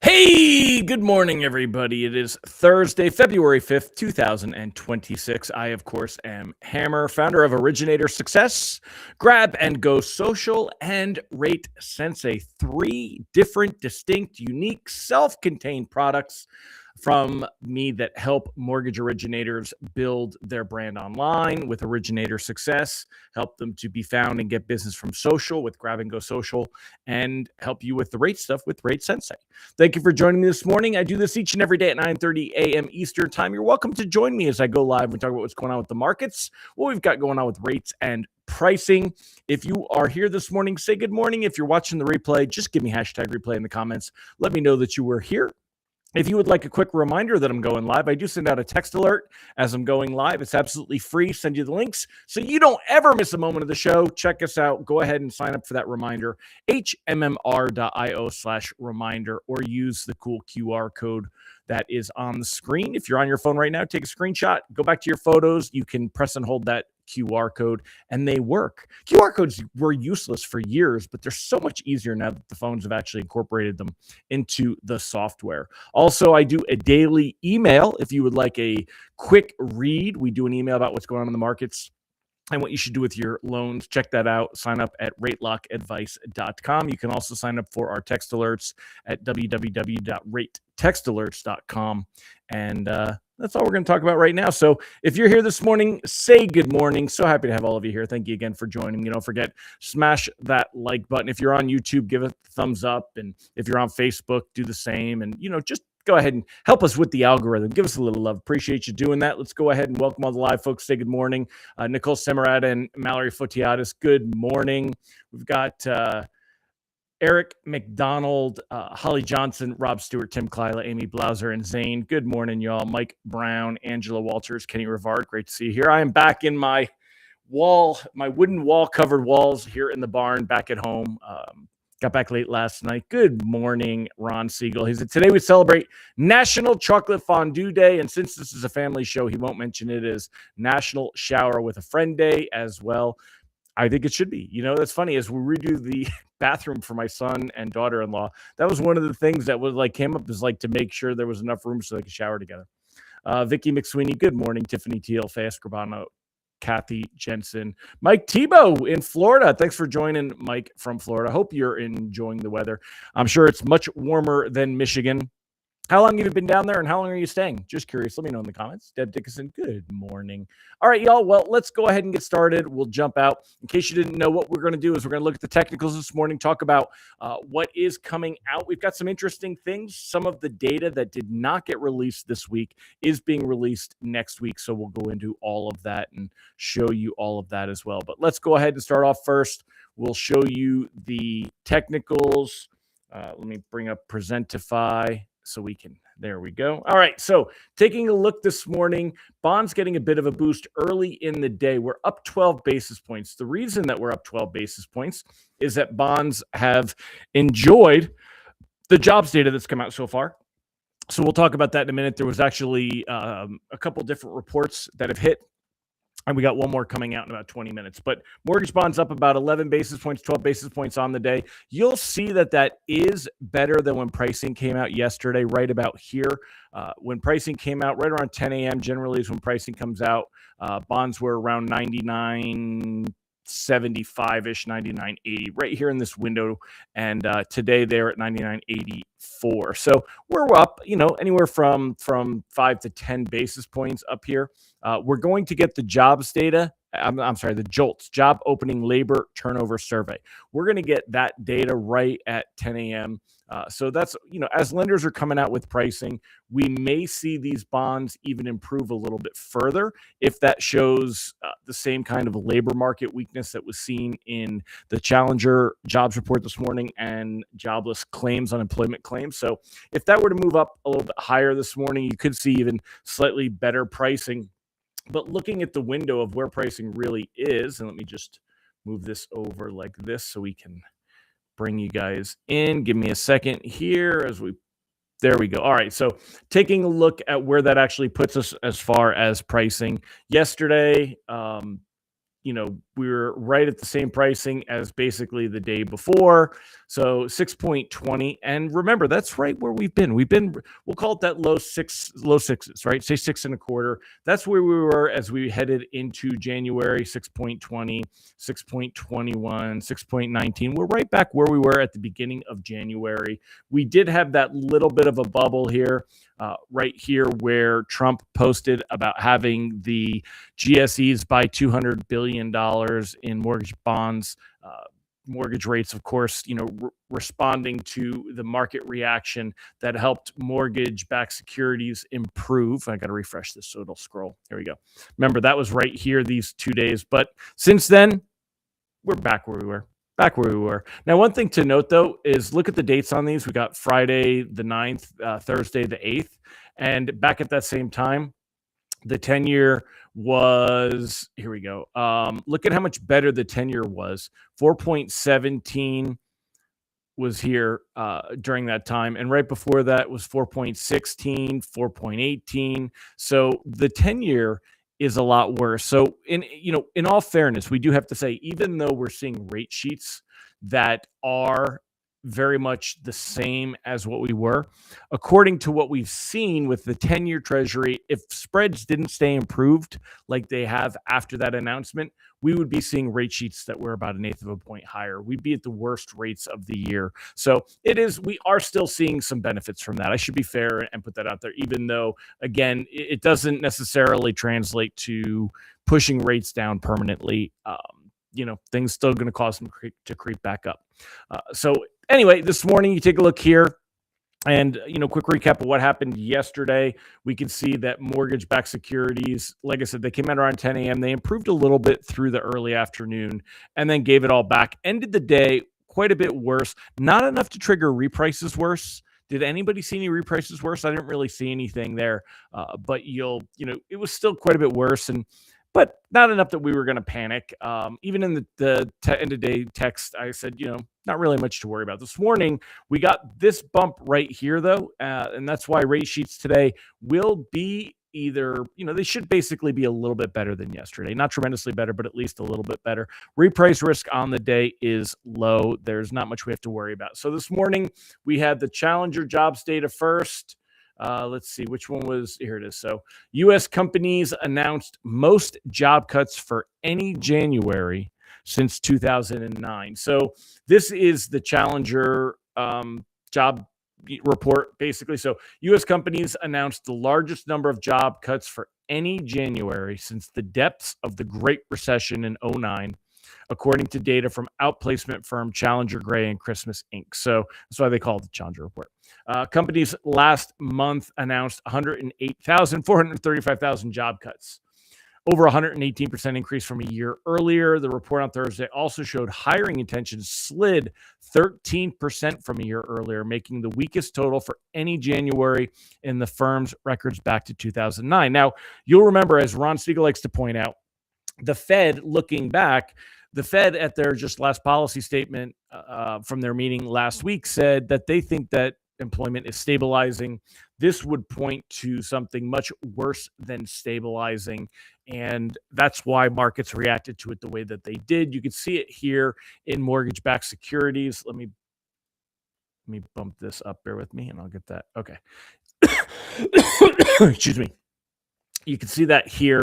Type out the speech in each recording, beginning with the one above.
Hey, good morning, everybody. It is Thursday, February 5th, 2026. I, of course, am Hammer, founder of Originator Success, Grab and Go Social, and Rate Sensei. Three different, distinct, unique, self contained products from me that help mortgage originators build their brand online with Originator Success, help them to be found and get business from social with Grab and Go Social, and help you with the rate stuff with Rate Sensei. Thank you for joining me this morning. I do this each and every day at 9:30 a.m. Eastern Time. You're welcome to join me as I go live and talk about what's going on with the markets, what we've got going on with rates and pricing. If you are here this morning, say good morning. If you're watching the replay, just give me hashtag replay in the comments. Let me know that you were here. If you would like a quick reminder that I'm going live, I do send out a text alert as I'm going live. It's absolutely free. Send you the links so you don't ever miss a moment of the show. Check us out. Go ahead and sign up for that reminder, hmmr.io/reminder, or use the cool QR code that is on the screen. If you're on your phone right now, take a screenshot, go back to your photos. You can press and hold that QR code and they work. QR codes were useless for years, but they're so much easier now that the phones have actually incorporated them into the software. Also, I do a daily email. If you would like a quick read, we do an email about what's going on in the markets and what you should do with your loans. Check that out. Sign up at ratelockadvice.com. You can also sign up for our text alerts at www.ratetextalerts.com. And that's all we're going to talk about right now. So if you're here this morning, say good morning. So happy to have all of you here. Thank you again for joining me. Don't forget, smash that like button. If you're on YouTube, give it a thumbs up. And if you're on Facebook, do the same. And, just go ahead and help us with the algorithm. Give us a little love. Appreciate you doing that. Let's go ahead and welcome all the live folks. Say good morning. Nicole Semerada and Mallory Fotiadis, good morning. We've got Eric McDonald, Holly Johnson, Rob Stewart, Tim Klyla, Amy Blauser, and Zane. Good morning, y'all. Mike Brown, Angela Walters, Kenny Rivard. Great to see you here. I am back in my wooden wall-covered walls here in the barn back at home. Got back late last night. Good morning, Ron Siegel. He said, today we celebrate National Chocolate Fondue Day. And since this is a family show, he won't mention it as National Shower with a Friend Day as well. I think it should be. That's funny. As we redo the bathroom for my son and daughter-in-law, that was one of the things that came up, is to make sure there was enough room so they could shower together. Vicky McSweeney, good morning. Tiffany Teal, Fast Grabano, Kathy Jensen, Mike Tebow in Florida. Thanks for joining, Mike from Florida. Hope you're enjoying the weather. I'm sure it's much warmer than Michigan. How long have you been down there and how long are you staying? Just curious. Let me know in the comments. Deb Dickinson, good morning. All right, y'all. Well, let's go ahead and get started. We'll jump out. In case you didn't know, what we're going to do is we're going to look at the technicals this morning, talk about what is coming out. We've got some interesting things. Some of the data that did not get released this week is being released next week. So we'll go into all of that and show you all of that as well. But let's go ahead and start off first. We'll show you the technicals. Let me bring up Presentify. So there we go. All right. So taking a look this morning, bonds getting a bit of a boost early in the day. We're up 12 basis points. The reason that we're up 12 basis points is that bonds have enjoyed the jobs data that's come out so far. So we'll talk about that in a minute. There was actually a couple different reports that have hit. And we got one more coming out in about 20 minutes. But mortgage bonds up about 11 basis points, 12 basis points on the day. You'll see that is better than when pricing came out yesterday, right about here. When pricing came out, right around 10 a.m. generally is when pricing comes out. Bonds were around 99.75-ish, 99.80, right here in this window. And today they're at 99.84. So we're up, anywhere from 5 to 10 basis points up here. We're going to get the jobs data. I'm sorry, the JOLTS, Job Opening Labor Turnover Survey. We're going to get that data right at 10 a.m. So that's, as lenders are coming out with pricing, we may see these bonds even improve a little bit further if that shows the same kind of labor market weakness that was seen in the Challenger jobs report this morning and jobless claims, unemployment claims. So if that were to move up a little bit higher this morning, you could see even slightly better pricing. But looking at the window of where pricing really is, and let me just move this over like this so we can bring you guys in. Give me a second here there we go. All right. So taking a look at where that actually puts us as far as pricing yesterday, we were right at the same pricing as basically the day before. So 6.20. And remember, that's right where we've been. We'll call it that low sixes, right? Say 6.25. That's where we were as we headed into January. 6.20, 6.21, 6.19. We're right back where we were at the beginning of January. We did have that little bit of a bubble here. Right here where Trump posted about having the GSEs buy $200 billion in mortgage bonds, mortgage rates, of course, responding to the market reaction that helped mortgage-backed securities improve. I got to refresh this so it'll scroll. Here we go. Remember, that was right here these 2 days. But since then, we're back where we were. Now, one thing to note, though, is look at the dates on these. We got Friday the 9th, Thursday the 8th. And back at that same time, the 10-year was, here we go. Look at how much better the 10-year was. 4.17 was here during that time. And right before that was 4.16, 4.18. So the 10-year is a lot worse. So in all fairness, we do have to say, even though we're seeing rate sheets that are very much the same as what we were, according to what we've seen with the 10-year Treasury, if spreads didn't stay improved like they have after that announcement, we would be seeing rate sheets that were about 1/8 of a point higher. We'd be at the worst rates of the year. So we are still seeing some benefits from that. I should be fair and put that out there, even though, again, it doesn't necessarily translate to pushing rates down permanently. Things still going to cause them to creep back up. So anyway, this morning, you take a look here. And, quick recap of what happened yesterday. We can see that mortgage-backed securities, like I said, they came out around 10 a.m. They improved a little bit through the early afternoon and then gave it all back. Ended the day quite a bit worse. Not enough to trigger reprices worse. Did anybody see any reprices worse? I didn't really see anything there. But it was still quite a bit worse. But not enough that we were going to panic. Even in the end of day text, I said, not really much to worry about. This morning, we got this bump right here, though, and that's why rate sheets today will be either, they should basically be a little bit better than yesterday. Not tremendously better, but at least a little bit better. Reprice risk on the day is low. There's not much we have to worry about. So this morning, we had the Challenger jobs data first. Let's see which one was here. It is. So U.S. companies announced most job cuts for any January since 2009. So this is the Challenger job report, basically. So U.S. companies announced the largest number of job cuts for any January since the depths of the Great Recession in 2009. According to data from outplacement firm Challenger Gray and Christmas Inc. So that's why they call it the Challenger Report. Companies last month announced 435,000 job cuts, over 118% increase from a year earlier. The report on Thursday also showed hiring intentions slid 13% from a year earlier, making the weakest total for any January in the firm's records back to 2009. Now, you'll remember, as Ron Siegel likes to point out, the Fed, looking back, the Fed at their just last policy statement from their meeting last week said that they think that employment is stabilizing. This would point to something much worse than stabilizing. And that's why markets reacted to it the way that they did. You can see it here in mortgage-backed securities. Let me bump this up. Bear with me and I'll get that. Okay. Excuse me. You can see that here,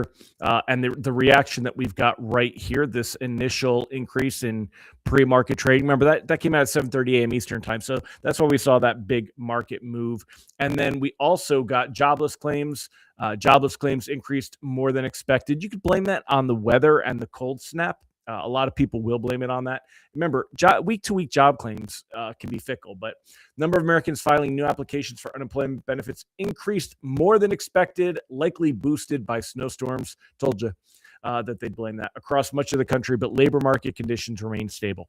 and the reaction that we've got right here, this initial increase in pre-market trading. Remember, that came out at 7:30 a.m. Eastern time, so that's why we saw that big market move. And then we also got jobless claims. Jobless claims increased more than expected. You could blame that on the weather and the cold snap. A lot of people will blame it on that. Remember, week-to-week job claims can be fickle, but number of Americans filing new applications for unemployment benefits increased more than expected, likely boosted by snowstorms. Told you that they'd blame that across much of the country, but labor market conditions remain stable.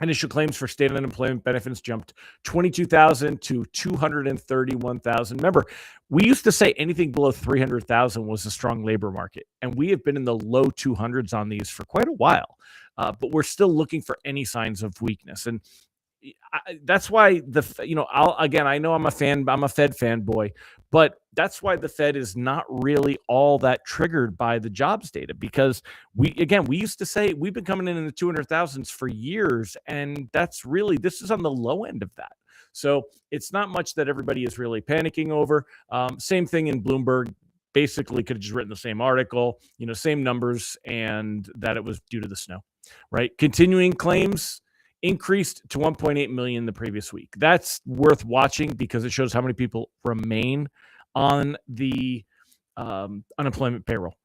Initial claims for state unemployment benefits jumped 22,000 to 231,000. Remember, we used to say anything below 300,000 was a strong labor market, and we have been in the low 200s on these for quite a while. But we're still looking for any signs of weakness. And that's why I know I'm a Fed fanboy, but that's why the Fed is not really all that triggered by the jobs data, because we used to say we've been coming in the 200,000s for years, and this is on the low end of that. So it's not much that everybody is really panicking over. Same thing in Bloomberg. Basically, could have just written the same article, same numbers, and that it was due to the snow, right? Continuing claims increased to 1.8 million the previous week. That's worth watching because it shows how many people remain on the unemployment payroll.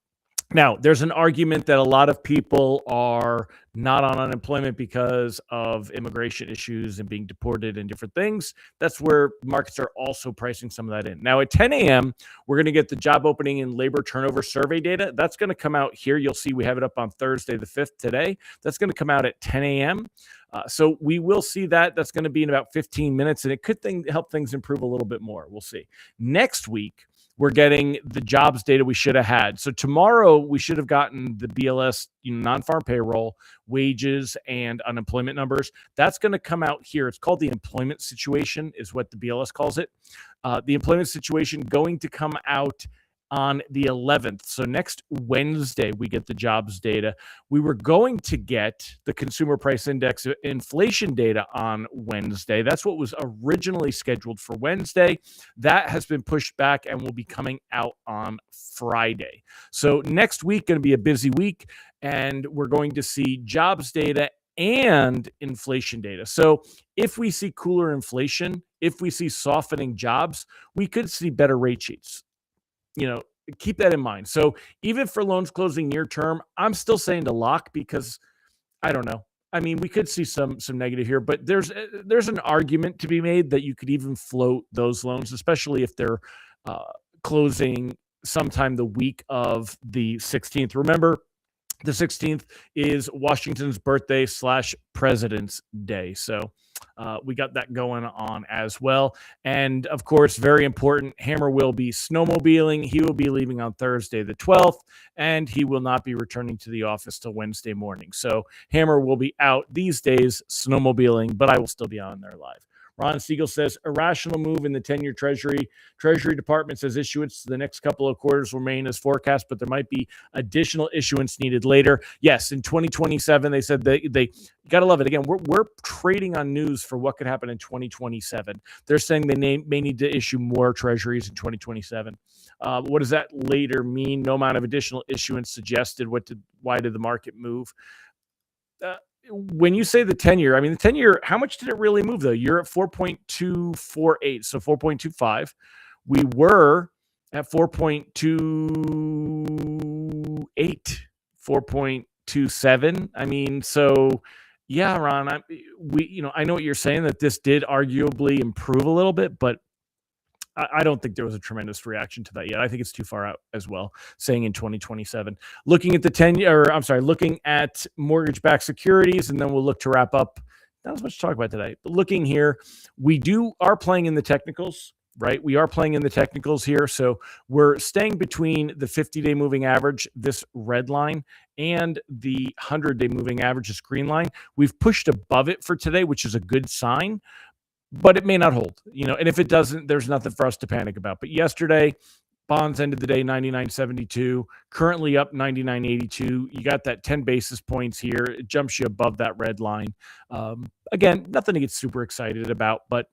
Now, there's an argument that a lot of people are not on unemployment because of immigration issues and being deported and different things. That's where markets are also pricing some of that in. Now, at 10 a.m., we're going to get the job opening and labor turnover survey data. That's going to come out here. You'll see we have it up on Thursday the 5th today. That's going to come out at 10 a.m. So we will see that. That's going to be in about 15 minutes, and it could help things improve a little bit more. We'll see. Next week, we're getting the jobs data we should have had. So tomorrow we should have gotten the BLS, non-farm payroll, wages, and unemployment numbers. That's going to come out here. It's called the employment situation, is what the BLS calls it. The employment situation going to come out on the 11th. So next Wednesday, we get the jobs data. We were going to get the consumer price index inflation data on Wednesday. That's what was originally scheduled for Wednesday. That has been pushed back and will be coming out on Friday. So next week, going to be a busy week, and we're going to see jobs data and inflation data. So if we see cooler inflation, if we see softening jobs, we could see better rate sheets. Keep that in mind. So even for loans closing near term, I'm still saying to lock, because I don't know. I mean, we could see some negative here, but there's an argument to be made that you could even float those loans, especially if they're closing sometime the week of the 16th. Remember, the 16th is Washington's birthday / President's Day. So we got that going on as well. And of course, very important, Hammer will be snowmobiling. He will be leaving on Thursday the 12th, and he will not be returning to the office till Wednesday morning. So Hammer will be out these days snowmobiling, but I will still be on there live. Ron Siegel says, irrational move in the 10-year Treasury. Treasury Department says issuance the next couple of quarters will remain as forecast, but there might be additional issuance needed later. Yes, in 2027, they said they got to love it. Again, we're trading on news for what could happen in 2027. They're saying they may need to issue more treasuries in 2027. What does that later mean? No amount of additional issuance suggested. Why did the market move? When you say the 10-year, I mean, the 10-year, how much did it really move, though? You're at 4.248, so 4.25. We were at 4.28, 4.27. I mean, so yeah, Ron, I know what you're saying, that this did arguably improve a little bit, but I don't think there was a tremendous reaction to that yet. I think it's too far out as well, saying in 2027. Looking at looking at mortgage-backed securities, and then we'll look to wrap up. Not as much to talk about today, but looking here, we are playing in the technicals, right? We are playing in the technicals here. So we're staying between the 50-day moving average, this red line, and the 100-day moving average, this green line. We've pushed above it for today, which is a good sign, but it may not hold, and if it doesn't, there's nothing for us to panic about. But yesterday, bonds ended the day 99.72, currently up 99.82. You got that 10 basis points here. It jumps you above that red line. Again, nothing to get super excited about, but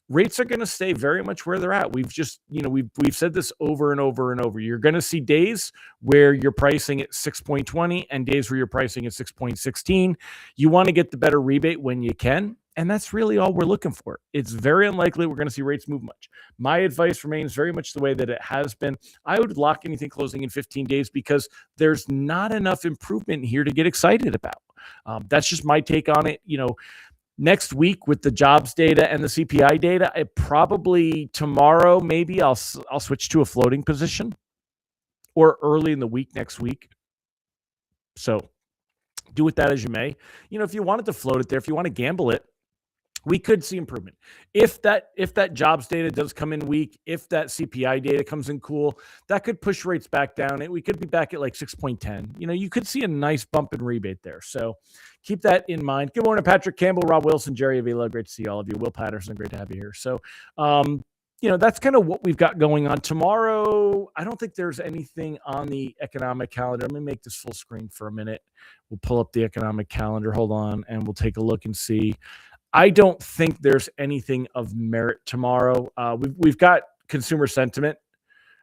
rates are going to stay very much where they're at. We've just, we've said this over and over and over. You're going to see days where you're pricing at 6.20 and days where you're pricing at 6.16. You want to get the better rebate when you can. And that's really all we're looking for. It's very unlikely we're going to see rates move much. My advice remains very much the way that it has been. I would lock anything closing in 15 days because there's not enough improvement here to get excited about. That's just my take on it. Next week with the jobs data and the CPI data, probably tomorrow, maybe I'll switch to a floating position, or early in the week next week. So do with that as you may. If you wanted to float it there, if you want to gamble it, we could see improvement. If that jobs data does come in weak, if that CPI data comes in cool, that could push rates back down. We could be back at like 6.10. You could see a nice bump in rebate there. So keep that in mind. Good morning, Patrick Campbell, Rob Wilson, Jerry Avila. Great to see all of you. Will Patterson, great to have you here. So, that's kind of what we've got going on tomorrow. I don't think there's anything on the economic calendar. Let me make this full screen for a minute. We'll pull up the economic calendar. Hold on, and we'll take a look and see. I don't think there's anything of merit tomorrow. We've got consumer sentiment.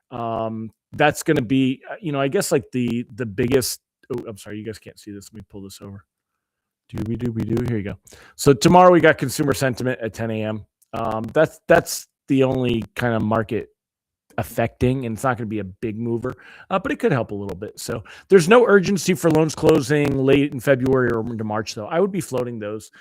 That's going to be, I guess like the biggest. Oh, I'm sorry, you guys can't see this. Let me pull this over. Do. Here you go. So tomorrow we got consumer sentiment at 10 a.m. That's the only kind of market affecting, and it's not going to be a big mover, but it could help a little bit. So there's no urgency for loans closing late in February or into March, though. I would be floating those.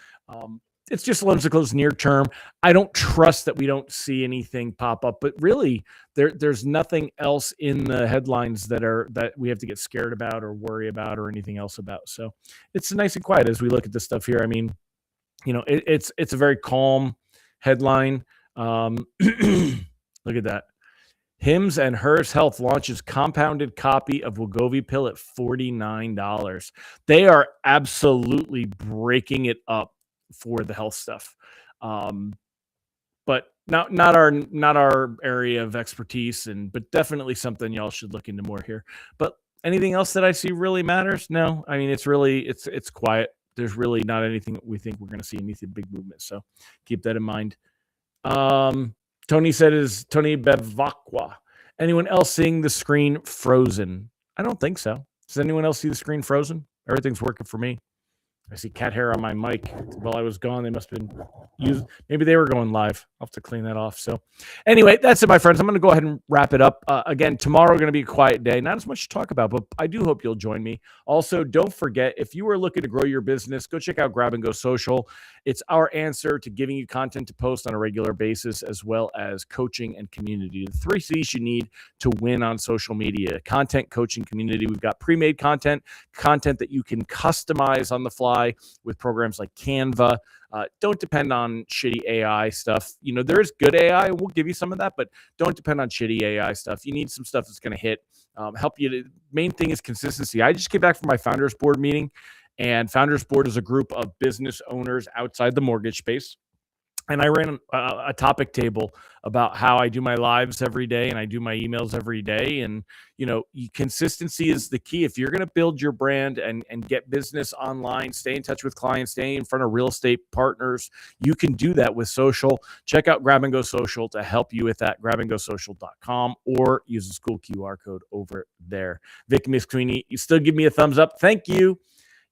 It's just loans that close near term. I don't trust that we don't see anything pop up, but really there's nothing else in the headlines that we have to get scared about or worry about or anything else about. So it's nice and quiet as we look at this stuff here. I mean, it's a very calm headline. Look at that. Hims and Hers Health launches compounded copy of Wegovy pill at $49. They are absolutely breaking it up for the health stuff, but not our area of expertise, but definitely something y'all should look into more here. But anything else that I see really matters? No, I mean it's quiet. There's really not anything that we think we're going to see anything big movement. So keep that in mind. Tony said, is Tony Bevacqua. Anyone else seeing the screen frozen? I don't think so. Does anyone else see the screen frozen? Everything's working for me. I see cat hair on my mic. While I was gone, they must have been used. Maybe they were going live. I'll have to clean that off. So anyway, that's it, my friends. I'm going to go ahead and wrap it up. Again, tomorrow going to be a quiet day. Not as much to talk about, but I do hope you'll join me. Also, don't forget, if you are looking to grow your business, go check out Grab and Go Social. It's our answer to giving you content to post on a regular basis, as well as coaching and community. The 3 C's you need to win on social media: content, coaching, community. We've got pre-made content that you can customize on the fly with programs like Canva. Don't depend on shitty AI stuff. There is good AI. We'll give you some of that, but don't depend on shitty AI stuff. You need some stuff that's going to hit, help you. Main thing is consistency. I just came back from my Founders Board meeting, and Founders Board is a group of business owners outside the mortgage space. And I ran a topic table about how I do my lives every day and I do my emails every day. And, consistency is the key. If you're going to build your brand and get business online, stay in touch with clients, stay in front of real estate partners, you can do that with social. Check out Grab and Go Social to help you with that, grabandgosocial.com, or use the school QR code over there. Vic McSweeney, you still give me a thumbs up. Thank you.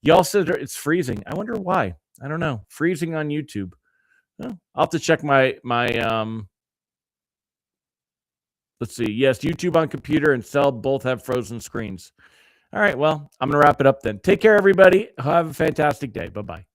Y'all said it's freezing. I wonder why. I don't know. Freezing on YouTube. Well, I'll have to check my let's see. Yes, YouTube on computer and cell both have frozen screens. All right, well, I'm going to wrap it up then. Take care, everybody. Have a fantastic day. Bye-bye.